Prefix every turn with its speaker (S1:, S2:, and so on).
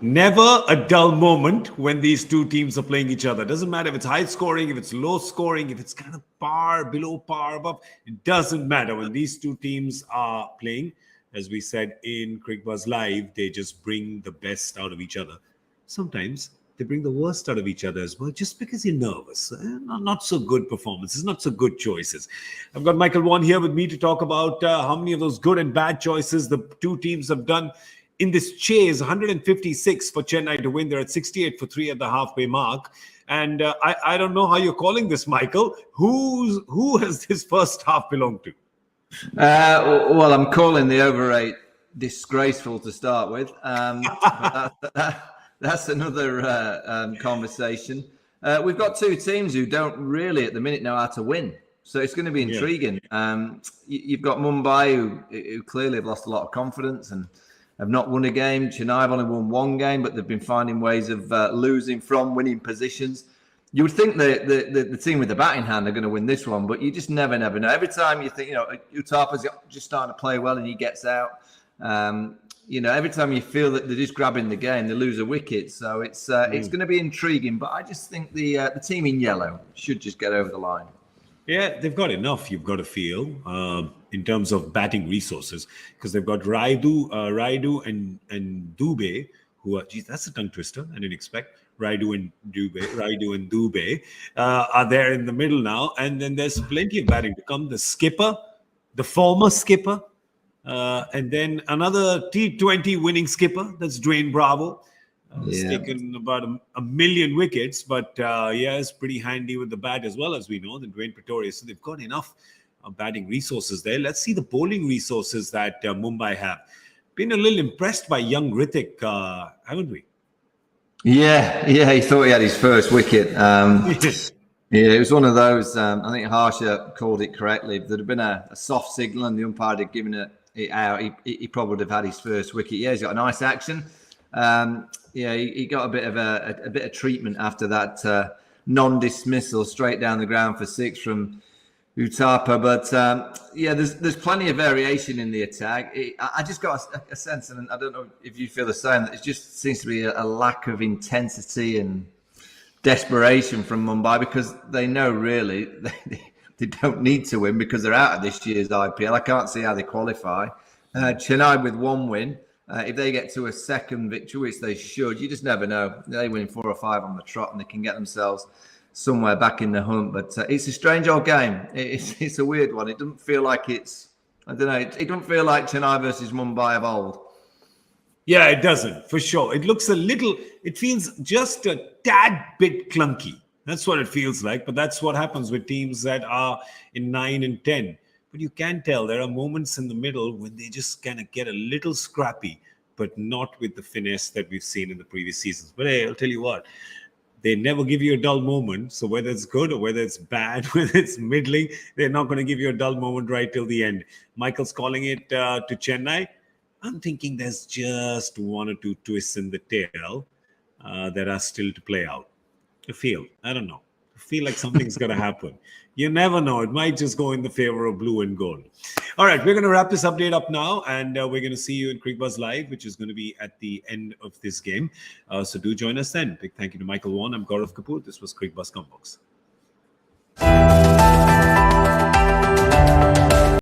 S1: Never a dull moment when these two teams are playing each other. Doesn't matter if it's high scoring, if it's low scoring, if it's kind of par, below par, above. It doesn't matter when these two teams are playing. As we said in Cricbuzz Live, they just bring the best out of each other. Sometimes they bring the worst out of each other as well, just because you're nervous. Not so good performances, not so good choices. I've got Michael Vaughan here with me to talk about how many of those good and bad choices the two teams have done in this chase. 156 for Chennai to win. They're at 68 for 3 at the halfway mark. And I don't know how you're calling this, Michael. Who has this first half belonged to?
S2: Well, I'm calling the over 8 disgraceful to start with. That's another conversation. We've got two teams who don't really at the minute know how to win. So it's going to be intriguing. You've got Mumbai who clearly have lost a lot of confidence and have not won a game. Chennai have only won one game, but they've been finding ways of losing from winning positions. You would think the team with the batting hand are going to win this one, but you just never know. Every time you think, Uttapa's just starting to play well and he gets out, every time you feel that they're just grabbing the game, they lose a wicket. So it's going to be intriguing, but I just think the team in yellow should just get over the line.
S1: Yeah, they've got enough, you've got to feel, in terms of batting resources, because they've got Rayudu and Dubey, who are, geez, that's a tongue twister, I didn't expect. Rayudu and Dubey are there in the middle now, and then there's plenty of batting to come. The skipper, the former skipper, and then another T20 winning skipper, that's Dwayne Bravo. He's taken about a million wickets, but it's pretty handy with the bat as well, as we know, than Dwayne Pretorius. So they've got enough batting resources there. Let's see the bowling resources that Mumbai have. Been a little impressed by young Hrithik, haven't we?
S2: Yeah, he thought he had his first wicket. It was one of those, I think Harsha called it correctly. If there had been a soft signal and the umpire had given it out, he probably would have had his first wicket. Yeah, he's got a nice action. He got a bit of treatment after that non-dismissal straight down the ground for 6 from Uttapa. But there's plenty of variation in the attack. I just got a sense, and I don't know if you feel the same, that it just seems to be a lack of intensity and desperation from Mumbai, because they know really they don't need to win because they're out of this year's IPL. I can't see how they qualify. Chennai with 1 win. If they get to a second victory, which they should, you just never know. They win 4 or 5 on the trot and they can get themselves somewhere back in the hunt. But it's a strange old game. It's a weird one. It doesn't feel like it doesn't feel like Chennai versus Mumbai of old.
S1: Yeah, it doesn't, for sure. It feels just a tad bit clunky. That's what it feels like. But that's what happens with teams that are in 9 and 10. But you can tell there are moments in the middle when they just kind of get a little scrappy, but not with the finesse that we've seen in the previous seasons. But hey, I'll tell you what, they never give you a dull moment. So whether it's good or whether it's bad, whether it's middling, they're not going to give you a dull moment right till the end. Michael's calling it to Chennai. I'm thinking there's just 1 or 2 twists in the tail that are still to play out. I don't know. I feel like something's going to happen. You never know. It might just go in the favor of blue and gold. All right, we're going to wrap this update up now, and we're going to see you in Cricbuzz Live, which is going to be at the end of this game. So do join us then. Big thank you to Michael Vaughan. I'm Gaurav Kapur. This was Cricbuzz Comm Box.